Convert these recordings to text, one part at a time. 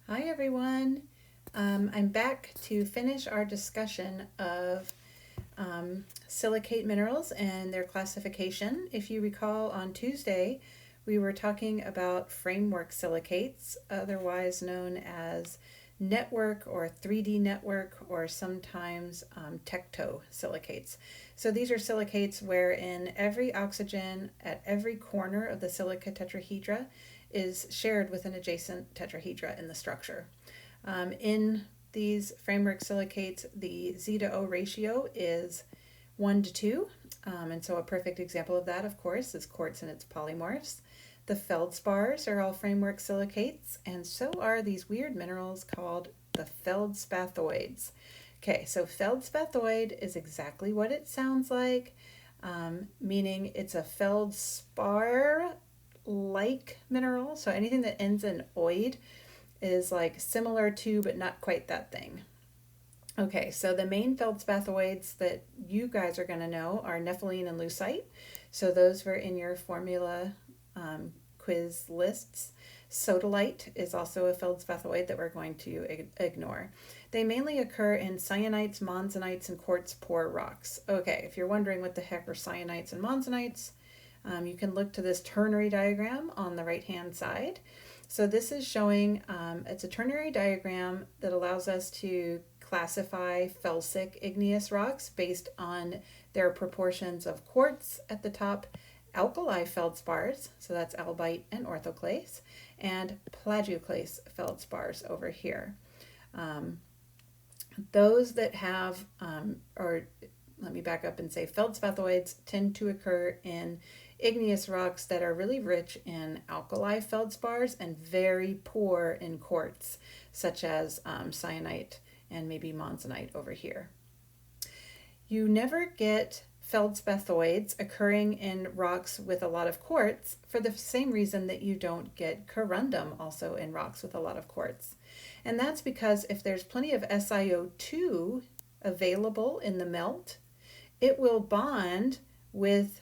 Hi everyone. I'm back to finish our discussion of silicate minerals and their classification. If you recall, on Tuesday we were talking about framework silicates, otherwise known as network or 3D network, or sometimes tecto silicates. So these are silicates wherein every oxygen at every corner of the silica tetrahedra is shared with an adjacent tetrahedra in the structure. In these framework silicates, the Z to O ratio is 1 to 2. And so a perfect example of that, of course, is quartz and its polymorphs. The feldspars are all framework silicates, and so are these weird minerals called the feldspathoids. Okay, so feldspathoid is exactly what it sounds like, meaning it's a feldspar like mineral. So anything that ends in oid is like similar to, but not quite that thing. Okay, so the main feldspathoids that you guys are going to know are nepheline and leucite. So those were in your formula quiz lists. Sodalite is also a feldspathoid that we're going to ignore. They mainly occur in cyanites, monzonites, and quartz pore rocks. Okay, if you're wondering what the heck are cyanites and monzonites, you can look to this ternary diagram on the right hand side. So this is showing, it's a ternary diagram that allows us to classify felsic igneous rocks based on their proportions of quartz at the top, alkali feldspars, so that's albite and orthoclase, and plagioclase feldspars over here. Those that have, or let me back up and say, feldspathoids tend to occur in igneous rocks that are really rich in alkali feldspars and very poor in quartz, such as syenite and maybe monzonite over here. You never get feldspathoids occurring in rocks with a lot of quartz for the same reason that you don't get corundum also in rocks with a lot of quartz. And that's because if there's plenty of SiO2 available in the melt, it will bond with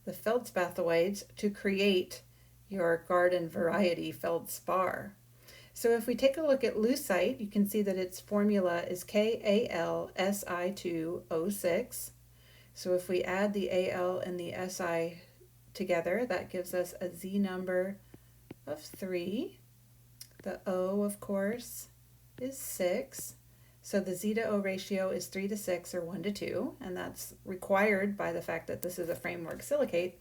the feldspathoids to create your garden variety feldspar. So if we take a look at leucite, you can see that its formula is KAlSi2O6. So if we add the Al and the Si together, that gives us a Z number of 3. The O, of course, is 6. So the Z to O ratio is 3 to 6, or 1 to 2, and that's required by the fact that this is a framework silicate.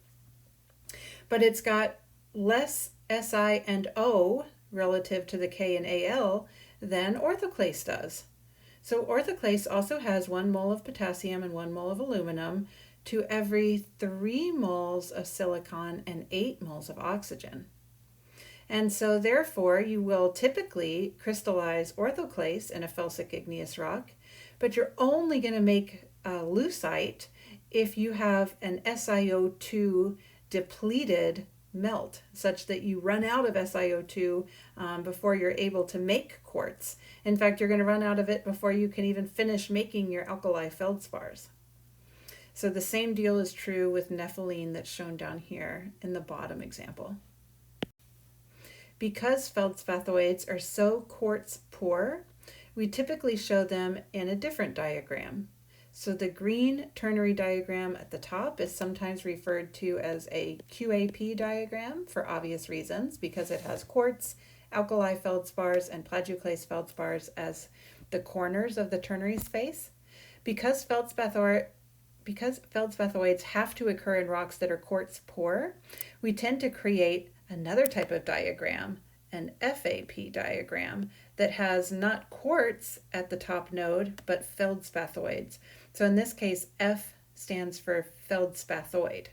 But it's got less Si and O relative to the K and Al than orthoclase does. So orthoclase also has 1 mole of potassium and 1 mole of aluminum to every 3 moles of silicon and 8 moles of oxygen. And so therefore you will typically crystallize orthoclase in a felsic igneous rock, but you're only going to make leucite if you have an SiO2 depleted melt, such that you run out of SiO2 before you're able to make quartz. In fact, you're going to run out of it before you can even finish making your alkali feldspars. So the same deal is true with nepheline that's shown down here in the bottom example. Because feldspathoids are so quartz poor, we typically show them in a different diagram. So the green ternary diagram at the top is sometimes referred to as a QAP diagram for obvious reasons, because it has quartz, alkali feldspars, and plagioclase feldspars as the corners of the ternary space. Because feldspathoids have to occur in rocks that are quartz poor, we tend to create another type of diagram, an FAP diagram, that has not quartz at the top node, but feldspathoids. So in this case, F stands for feldspathoid.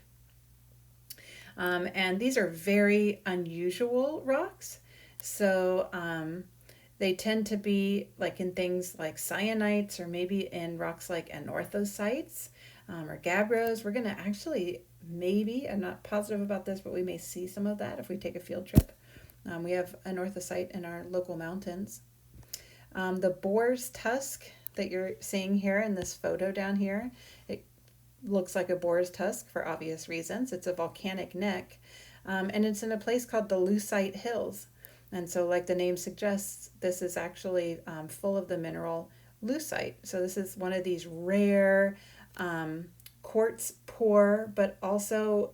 And these are very unusual rocks. So they tend to be like in things like cyanites, or maybe in rocks like anorthosites or gabbros. We're going to actually, maybe, I'm not positive about this, but we may see some of that if we take a field trip. We have anorthosite in our local mountains. The boar's tusk that you're seeing here in this photo down here, it looks like a boar's tusk for obvious reasons. It's a volcanic neck, and it's in a place called the Leucite Hills. And so, like the name suggests, this is actually full of the mineral leucite. So this is one of these rare quartz poor, but also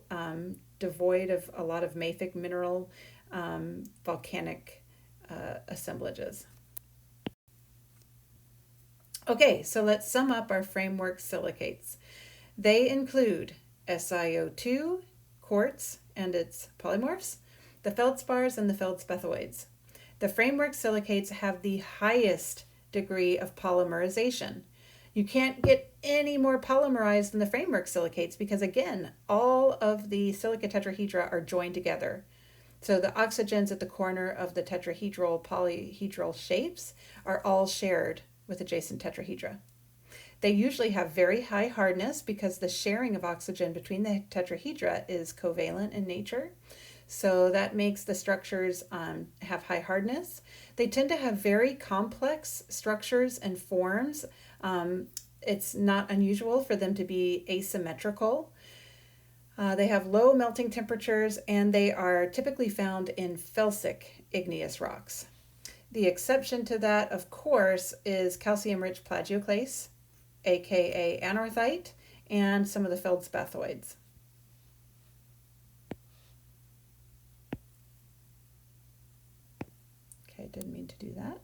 devoid of a lot of mafic mineral volcanic assemblages. Okay, so let's sum up our framework silicates. They include SiO2, quartz and its polymorphs, the feldspars, and the feldspathoids. The framework silicates have the highest degree of polymerization. You can't get any more polymerized than the framework silicates because, again, all of the silica tetrahedra are joined together. So the oxygens at the corner of the tetrahedral polyhedral shapes are all shared with adjacent tetrahedra. They usually have very high hardness because the sharing of oxygen between the tetrahedra is covalent in nature. So that makes the structures have high hardness. They tend to have very complex structures and forms. It's not unusual for them to be asymmetrical. They have low melting temperatures and they are typically found in felsic igneous rocks. The exception to that, of course, is calcium-rich plagioclase, aka anorthite, and some of the feldspathoids. Okay, didn't mean to do that.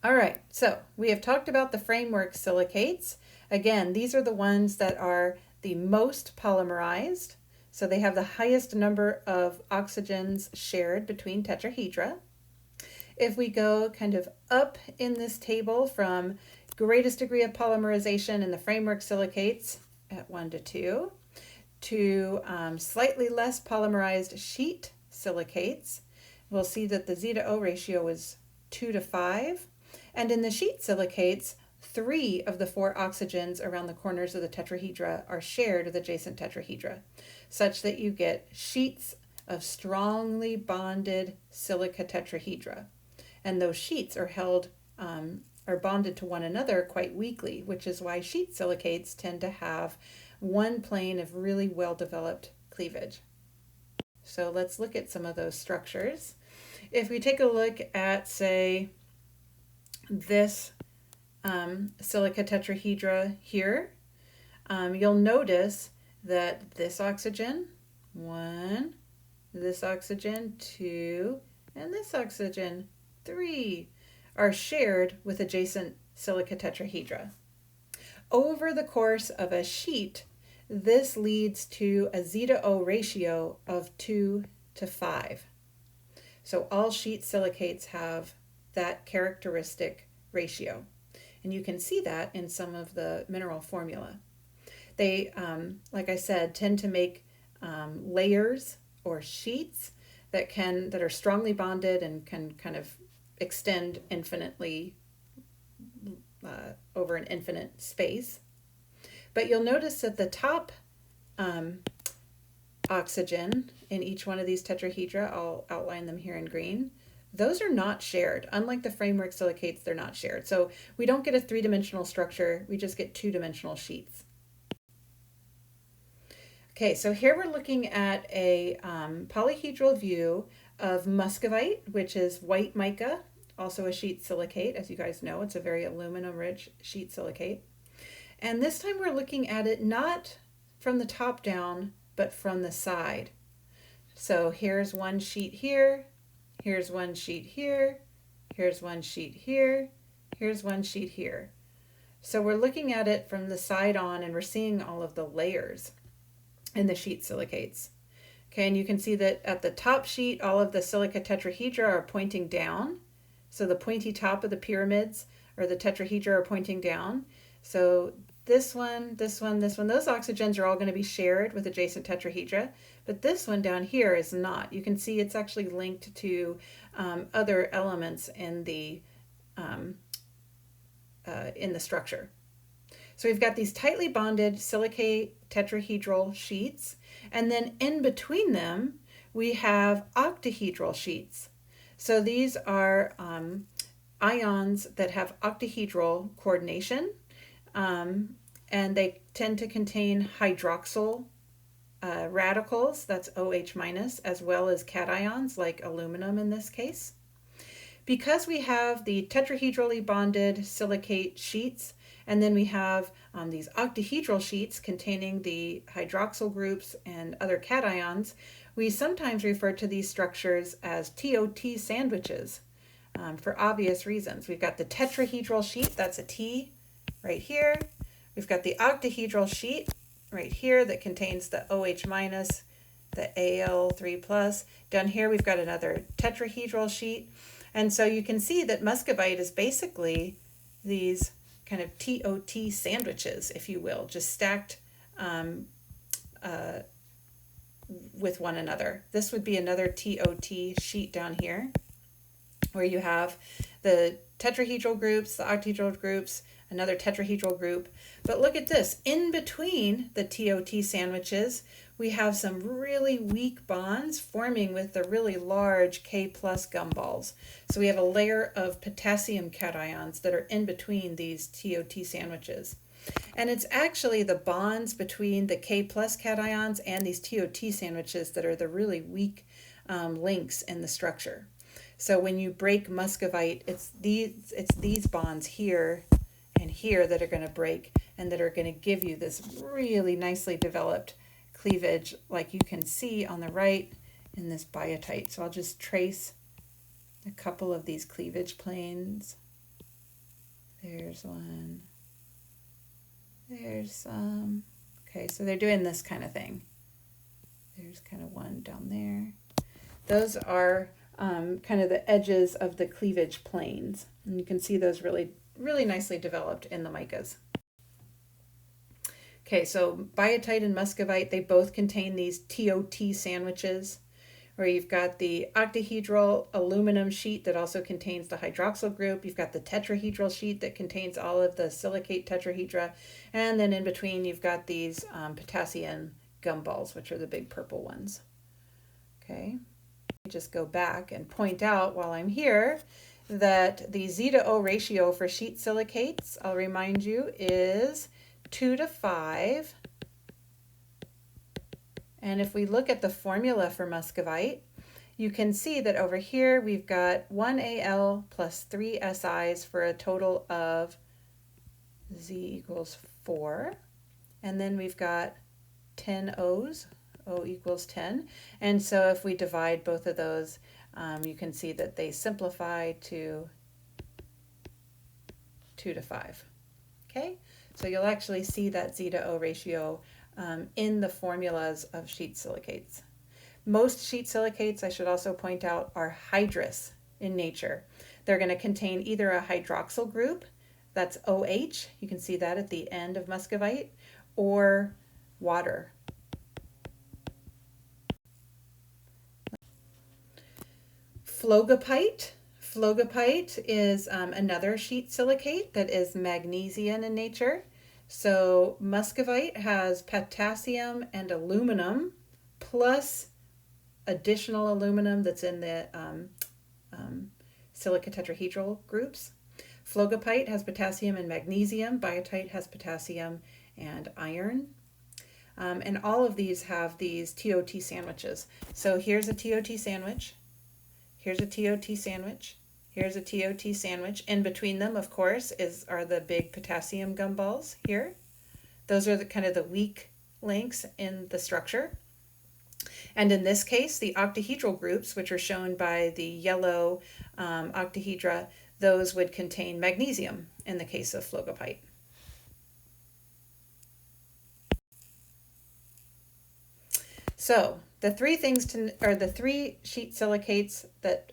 All right, so we have talked about the framework silicates. Again, these are the ones that are the most polymerized. So they have the highest number of oxygens shared between tetrahedra. If we go kind of up in this table from greatest degree of polymerization in the framework silicates at 1 to 2 to slightly less polymerized sheet silicates, we'll see that the Z/O ratio is 2 to 5. And in the sheet silicates, 3 of the 4 oxygens around the corners of the tetrahedra are shared with adjacent tetrahedra, such that you get sheets of strongly bonded silica tetrahedra. And those sheets are are bonded to one another quite weakly, which is why sheet silicates tend to have one plane of really well-developed cleavage. So let's look at some of those structures. If we take a look at, say, this silica tetrahedra here, you'll notice that this oxygen, 1, this oxygen, 2, and this oxygen, 3, are shared with adjacent silica tetrahedra. Over the course of a sheet, this leads to a Z/O ratio of 2 to 5. So all sheet silicates have that characteristic ratio. And you can see that in some of the mineral formula. They, like I said, tend to make layers or sheets that are strongly bonded and can kind of extend infinitely over an infinite space. But you'll notice that the top oxygen in each one of these tetrahedra, I'll outline them here in green, those are not shared. Unlike the framework silicates, they're not shared. So we don't get a 3-dimensional structure, we just get 2-dimensional sheets. Okay, so here we're looking at a polyhedral view of muscovite, which is white mica, also a sheet silicate. As you guys know, it's a very aluminum-rich sheet silicate. And this time we're looking at it not from the top down, but from the side. So here's one sheet here, here's one sheet here, here's one sheet here, here's one sheet here. So we're looking at it from the side on and we're seeing all of the layers in the sheet silicates. Okay, and you can see that at the top sheet, all of the silica tetrahedra are pointing down. So the pointy top of the pyramids or the tetrahedra are pointing down. So this one, this one, this one, those oxygens are all going to be shared with adjacent tetrahedra, but this one down here is not. You can see it's actually linked to other elements in the structure. So we've got these tightly bonded silicate tetrahedral sheets, and then in between them we have octahedral sheets. So these are ions that have octahedral coordination, and they tend to contain hydroxyl radicals, that's OH minus, as well as cations like aluminum in this case. Because we have the tetrahedrally bonded silicate sheets, and then we have these octahedral sheets containing the hydroxyl groups and other cations, we sometimes refer to these structures as TOT sandwiches for obvious reasons. We've got the tetrahedral sheet, that's a T right here. We've got the octahedral sheet right here that contains the OH minus, the Al3 plus. Down here we've got another tetrahedral sheet. And so you can see that muscovite is basically these kind of TOT sandwiches, if you will, just stacked with one another. This would be another TOT sheet down here, where you have the tetrahedral groups, the octahedral groups, another tetrahedral group. But look at this. In between the TOT sandwiches, we have some really weak bonds forming with the really large K plus gumballs. So we have a layer of potassium cations that are in between these TOT sandwiches. And it's actually the bonds between the K plus cations and these TOT sandwiches that are the really weak links in the structure. So when you break muscovite, it's these bonds here and here that are going to break and that are going to give you this really nicely developed cleavage, like you can see on the right in this biotite. So I'll just trace a couple of these cleavage planes. There's one. There's some. Okay, so they're doing this kind of thing. There's kind of one down there. Those are kind of the edges of the cleavage planes. And you can see those really, really nicely developed in the micas. Okay, so biotite and muscovite, they both contain these TOT sandwiches, where you've got the octahedral aluminum sheet that also contains the hydroxyl group. You've got the tetrahedral sheet that contains all of the silicate tetrahedra. And then in between, you've got these potassium gumballs, which are the big purple ones. Okay, just go back and point out while I'm here that the Z/O ratio for sheet silicates, I'll remind you, is 2:5. And if we look at the formula for muscovite, you can see that over here we've got 1 Al plus 3 SIs for a total of Z equals 4. And then we've got 10 O's, O equals 10. And so if we divide both of those, you can see that they simplify to 2:5. Okay? So you'll actually see that Z/O ratio in the formulas of sheet silicates. Most sheet silicates, I should also point out, are hydrous in nature. They're going to contain either a hydroxyl group, that's OH, you can see that at the end of muscovite, or water. Phlogopite. Phlogopite is another sheet silicate that is magnesian in nature. So muscovite has potassium and aluminum plus additional aluminum that's in the silica tetrahedral groups. Phlogopite has potassium and magnesium. Biotite has potassium and iron. And all of these have these TOT sandwiches. So here's a TOT sandwich. Here's a TOT sandwich. Here's a TOT sandwich. In between them, of course, are the big potassium gumballs here. Those are the kind of the weak links in the structure. And in this case, the octahedral groups, which are shown by the yellow octahedra, those would contain magnesium in the case of phlogopite. So the three sheet silicates that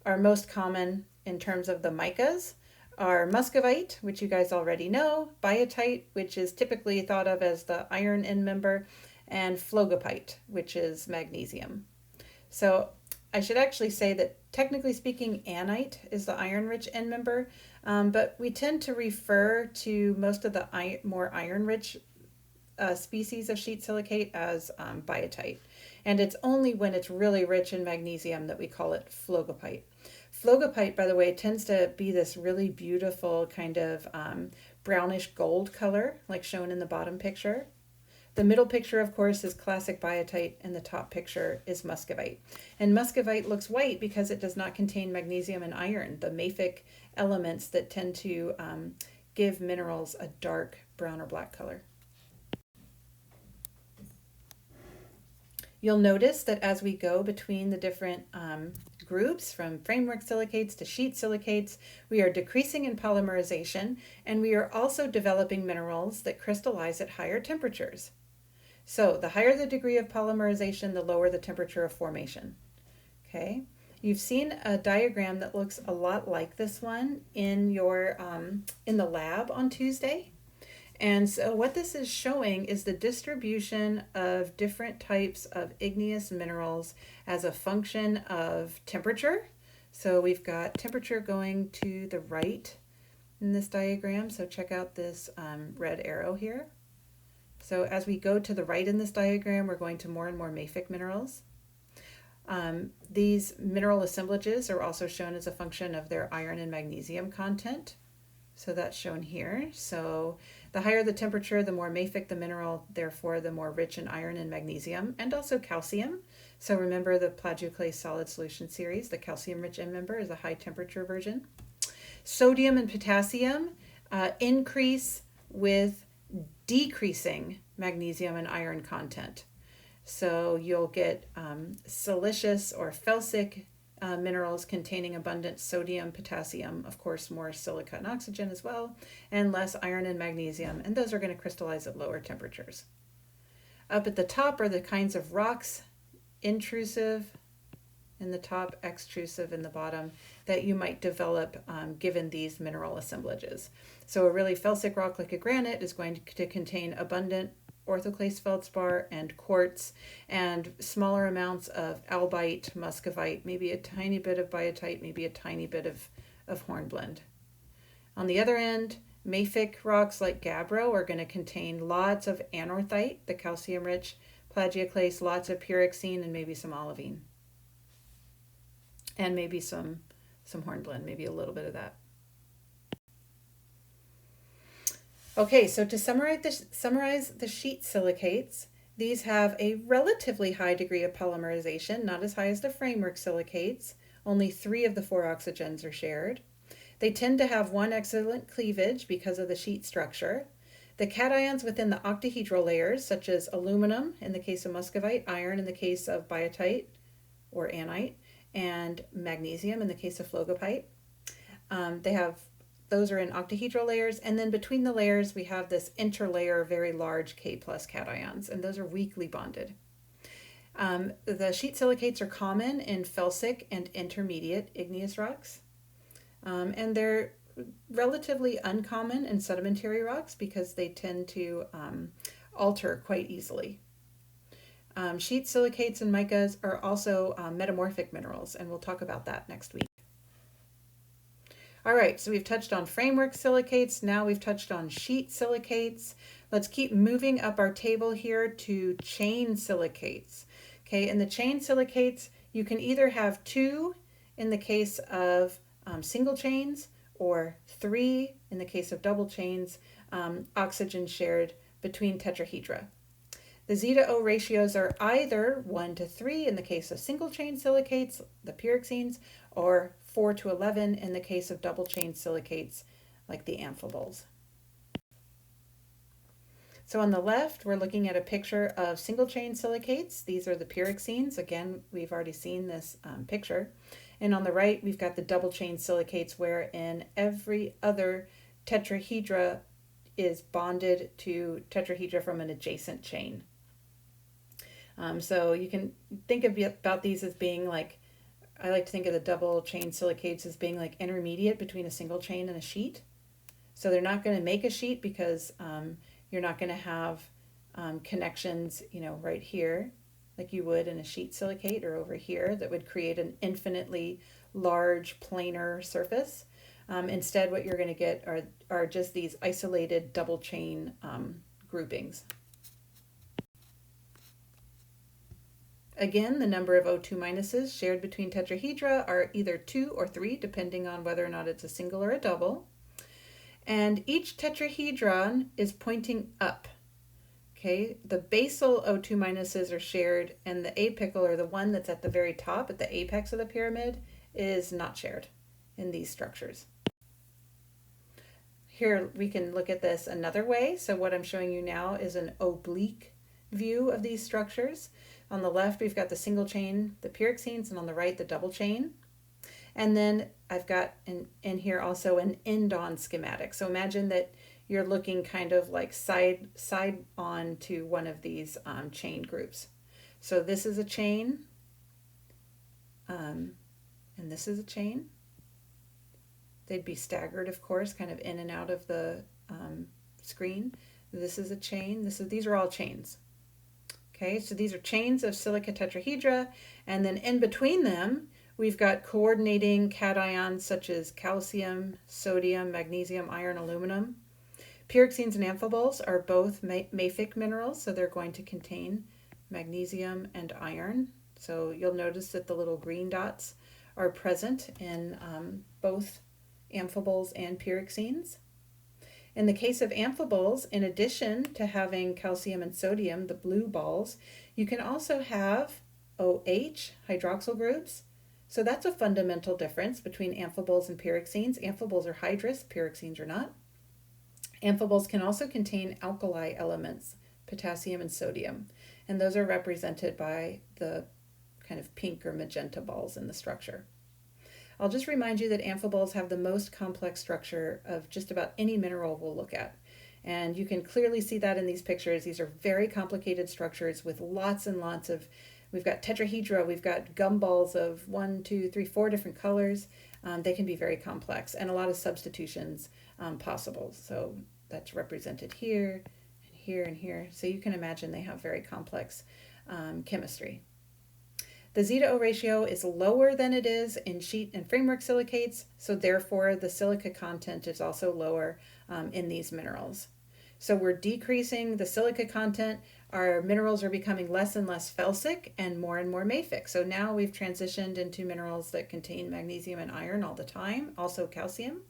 are most common in terms of the micas are muscovite, which you guys already know, biotite, which is typically thought of as the iron end member, and phlogopite, which is magnesium. So I should actually say that technically speaking, anite is the iron-rich end member, but we tend to refer to most of the more iron-rich species of sheet silicate as biotite. And it's only when it's really rich in magnesium that we call it phlogopite. Phlogopite, by the way, tends to be this really beautiful kind of brownish gold color, like shown in the bottom picture. The middle picture, of course, is classic biotite, and the top picture is muscovite. And muscovite looks white because it does not contain magnesium and iron, the mafic elements that tend to give minerals a dark brown or black color. You'll notice that as we go between the different groups, from framework silicates to sheet silicates, we are decreasing in polymerization, and we are also developing minerals that crystallize at higher temperatures. So the higher the degree of polymerization, the lower the temperature of formation. Okay, you've seen a diagram that looks a lot like this one in your in the lab on Tuesday. And so what this is showing is the distribution of different types of igneous minerals as a function of temperature. So we've got temperature going to the right in this diagram. So check out this red arrow here. So as we go to the right in this diagram, we're going to more and more mafic minerals. These mineral assemblages are also shown as a function of their iron and magnesium content. So that's shown here. So the higher the temperature, the more mafic the mineral, therefore the more rich in iron and magnesium, and also calcium. So remember the plagioclase solid solution series, the calcium-rich end member is a high temperature version. Sodium and potassium increase with decreasing magnesium and iron content. So you'll get silicious or felsic minerals containing abundant sodium, potassium, of course more silica and oxygen as well, and less iron and magnesium, and those are going to crystallize at lower temperatures. Up at the top are the kinds of rocks, intrusive in the top, extrusive in the bottom, that you might develop given these mineral assemblages. So a really felsic rock like a granite is going to contain abundant orthoclase feldspar and quartz, and smaller amounts of albite, muscovite, maybe a tiny bit of biotite, maybe a tiny bit of hornblende. On the other end, mafic rocks like gabbro are going to contain lots of anorthite, the calcium-rich plagioclase, lots of pyroxene, and maybe some olivine. And maybe some hornblende, maybe a little bit of that. Okay, so to summarize the sheet silicates, these have a relatively high degree of polymerization, not as high as the framework silicates. Only 3 of the 4 oxygens are shared. They tend to have one excellent cleavage because of the sheet structure. The cations within the octahedral layers, such as aluminum in the case of muscovite, iron in the case of biotite or anite, and magnesium in the case of phlogopite, those are in octahedral layers, and then between the layers we have this interlayer very large K+ cations, and those are weakly bonded. The sheet silicates are common in felsic and intermediate igneous rocks, and they're relatively uncommon in sedimentary rocks because they tend to alter quite easily. Sheet silicates and micas are also metamorphic minerals, and we'll talk about that next week. All right, so we've touched on framework silicates. Now we've touched on sheet silicates. Let's keep moving up our table here to chain silicates. Okay, in the chain silicates, you can either have 2 in the case of single chains, or 3 in the case of double chains, oxygen shared between tetrahedra. The zeta-O ratios are either 1:3 in the case of single chain silicates, the pyroxenes, or 4:11 in the case of double chain silicates like the amphiboles. So on the left, we're looking at a picture of single chain silicates. These are the pyroxenes. Again, we've already seen this picture. And on the right, we've got the double chain silicates, wherein every other tetrahedra is bonded to tetrahedra from an adjacent chain. So you can think about these as being like, I like to think of the double chain silicates as being like intermediate between a single chain and a sheet. So they're not going to make a sheet because you're not going to have connections, right here like you would in a sheet silicate, or over here that would create an infinitely large planar surface. Instead, what you're going to get are just these isolated double chain groupings. Again, the number of O2 minuses shared between tetrahedra are either 2 or 3, depending on whether or not it's a single or a double. And each tetrahedron is pointing up. Okay, the basal O2 minuses are shared, and the apical, or the one that's at the very top, at the apex of the pyramid, is not shared in these structures. Here we can look at this another way. So what I'm showing you now is an oblique view of these structures. On the left, we've got the single chain, the pyroxenes, and on the right, the double chain. And then I've got in here also an end-on schematic. So imagine that you're looking kind of like side on to one of these chain groups. So this is a chain, and this is a chain. They'd be staggered, of course, kind of in and out of the screen. This is a chain. These are all chains. Okay, so these are chains of silica tetrahedra, and then in between them, we've got coordinating cations such as calcium, sodium, magnesium, iron, aluminum. Pyroxenes and amphiboles are both mafic minerals, so they're going to contain magnesium and iron. So you'll notice that the little green dots are present in both amphiboles and pyroxenes. In the case of amphiboles, in addition to having calcium and sodium, the blue balls, you can also have OH, hydroxyl groups. So that's a fundamental difference between amphiboles and pyroxenes. Amphiboles are hydrous, pyroxenes are not. Amphiboles can also contain alkali elements, potassium and sodium, and those are represented by the kind of pink or magenta balls in the structure. I'll just remind you that amphiboles have the most complex structure of just about any mineral we'll look at. And you can clearly see that in these pictures. These are very complicated structures with lots and lots of, we've got tetrahedra, we've got gumballs of 1, 2, 3, 4 different colors. They can be very complex and a lot of substitutions possible. So that's represented here and here and here. So you can imagine they have very complex chemistry. The Z/O ratio is lower than it is in sheet and framework silicates, so therefore the silica content is also lower in these minerals. So we're decreasing the silica content, our minerals are becoming less and less felsic and more mafic. So now we've transitioned into minerals that contain magnesium and iron all the time, also calcium.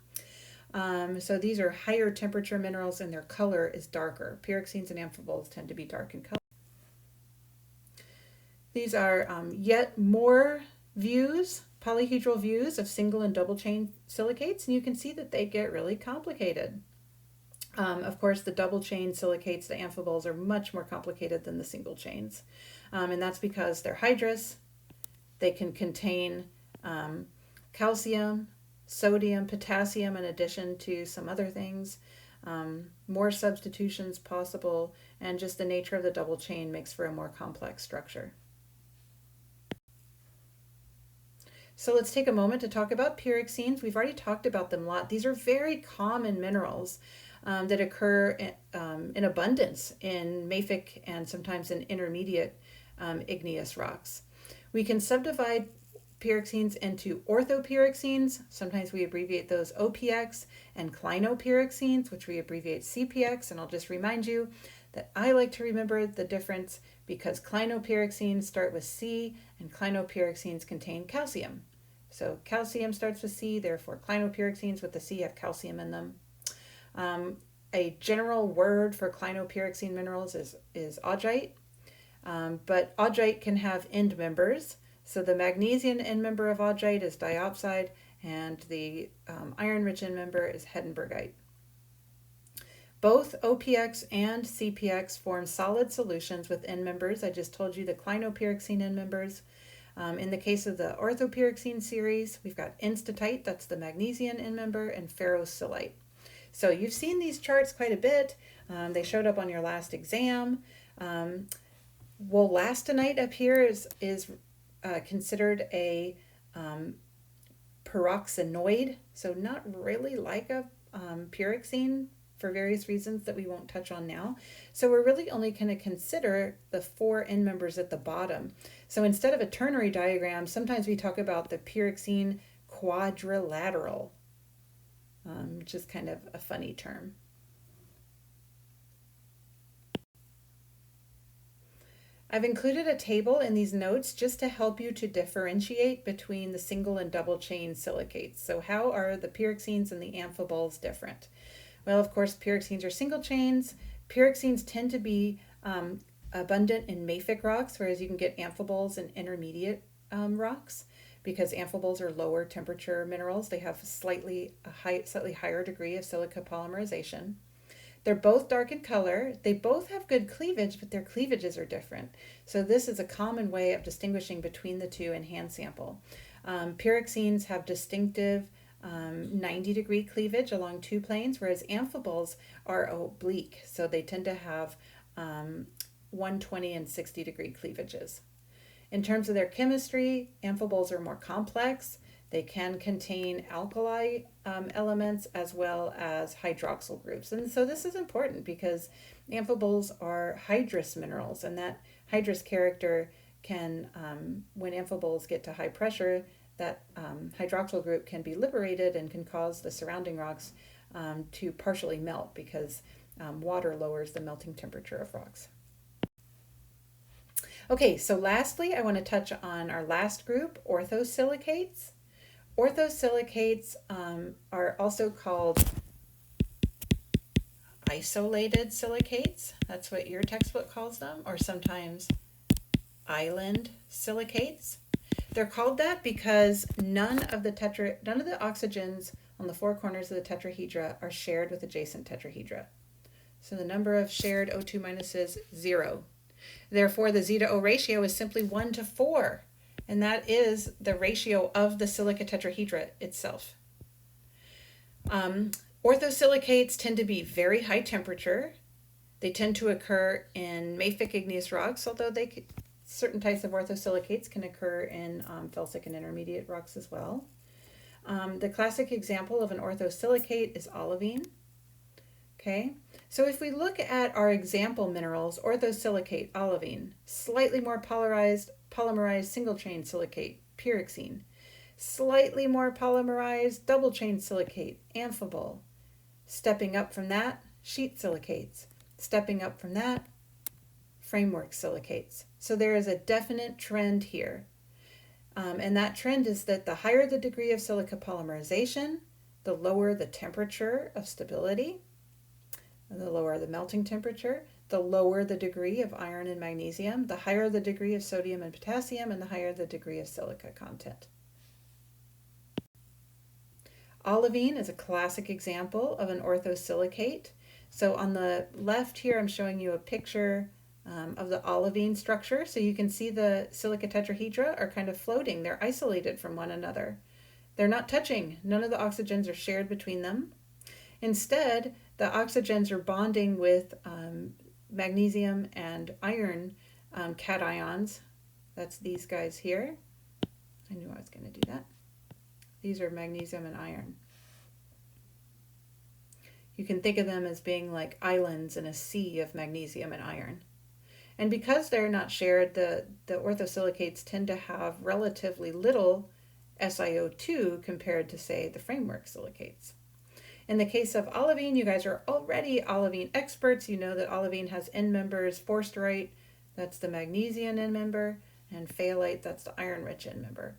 So these are higher temperature minerals and their color is darker. Pyroxenes and amphiboles tend to be dark in color. These are yet more views, polyhedral views of single and double chain silicates, and you can see that they get really complicated. Of course, the double chain silicates, the amphiboles, are much more complicated than the single chains. And that's because they're hydrous. They can contain calcium, sodium, potassium, in addition to some other things. More substitutions possible, and just the nature of the double chain makes for a more complex structure. So let's take a moment to talk about pyroxenes. We've already talked about them a lot. These are very common minerals that occur in abundance in mafic and sometimes in intermediate igneous rocks. We can subdivide pyroxenes into orthopyroxenes. Sometimes we abbreviate those OPX, and clinopyroxenes, which we abbreviate CPX. And I'll just remind you that I like to remember the difference because clinopyroxenes start with C and clinopyroxenes contain calcium. So calcium starts with C, therefore clinopyroxenes with the C have calcium in them. A general word for clinopyroxene minerals is augite, but augite can have end members. So the magnesium end member of augite is diopside, and the iron-rich end member is hedenbergite. Both OPX and CPX form solid solutions with end members. I just told you the clinopyroxene end members. In the case of the orthopyroxene series, we've got enstatite, that's the magnesium end member, and ferrosilite. So you've seen these charts quite a bit. They showed up on your last exam. Wollastonite up here is considered a peroxenoid, so not really like a pyroxene for various reasons that we won't touch on now. So we're really only going to consider the 4 end members at the bottom. So instead of a ternary diagram, sometimes we talk about the pyroxene quadrilateral, which is kind of a funny term. I've included a table in these notes just to help you to differentiate between the single and double chain silicates. So how are the pyroxenes and the amphiboles different? Well, of course, pyroxenes are single chains. Pyroxenes tend to be abundant in mafic rocks, whereas you can get amphiboles in intermediate rocks, because amphiboles are lower temperature minerals. They have slightly higher degree of silica polymerization. They're both dark in color. They both have good cleavage, but their cleavages are different. So this is a common way of distinguishing between the two in hand sample. Pyroxenes have distinctive 90-degree cleavage along two planes, whereas amphiboles are oblique. So they tend to have 120 and 60-degree cleavages. In terms of their chemistry, amphiboles are more complex. They can contain alkali elements as well as hydroxyl groups. And so this is important because amphiboles are hydrous minerals, and that hydrous character can, when amphiboles get to high pressure, that hydroxyl group can be liberated and can cause the surrounding rocks to partially melt, because water lowers the melting temperature of rocks. Okay, so lastly, I want to touch on our last group, orthosilicates. Orthosilicates are also called isolated silicates. That's what your textbook calls them, or sometimes island silicates. They're called that because none of the oxygens on the four corners of the tetrahedra are shared with adjacent tetrahedra. So the number of shared O2 minuses, 0. Therefore, the Z to O ratio is simply 1 to 4, and that is the ratio of the silica tetrahedra itself. Orthosilicates tend to be very high temperature. They tend to occur in mafic igneous rocks, although certain types of orthosilicates can occur in felsic and intermediate rocks as well. The classic example of an orthosilicate is olivine. Okay, so if we look at our example minerals, orthosilicate, olivine, slightly more polymerized single-chain silicate, pyroxene, slightly more polymerized double-chain silicate, amphibole, stepping up from that, sheet silicates, stepping up from that, framework silicates. So there is a definite trend here. And that trend is that the higher the degree of silica polymerization, the lower the temperature of stability, the lower the melting temperature, the lower the degree of iron and magnesium, the higher the degree of sodium and potassium, and the higher the degree of silica content. Olivine is a classic example of an orthosilicate. So on the left here, I'm showing you a picture of the olivine structure. So you can see the silica tetrahedra are kind of floating. They're isolated from one another. They're not touching. None of the oxygens are shared between them. Instead, the oxygens are bonding with magnesium and iron cations. That's these guys here. I knew I was going to do that. These are magnesium and iron. You can think of them as being like islands in a sea of magnesium and iron. And because they're not shared, the orthosilicates tend to have relatively little SiO2 compared to, say, the framework silicates. In the case of olivine, you guys are already olivine experts. You know that olivine has end members, forsterite, that's the magnesium end member, and phthalate, that's the iron-rich end member.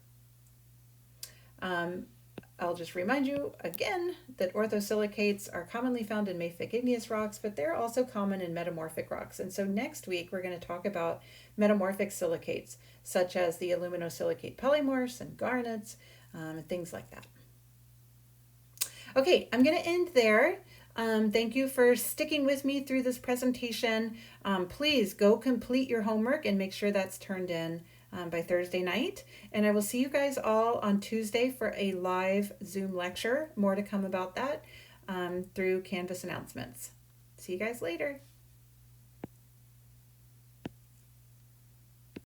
I'll just remind you again that orthosilicates are commonly found in mafic igneous rocks, but they're also common in metamorphic rocks. And so next week we're going to talk about metamorphic silicates, such as the aluminosilicate polymorphs and garnets, and things like that. Okay, I'm going to end there. Thank you for sticking with me through this presentation. Please go complete your homework and make sure that's turned in by Thursday night. And I will see you guys all on Tuesday for a live Zoom lecture. More to come about that through Canvas announcements. See you guys later.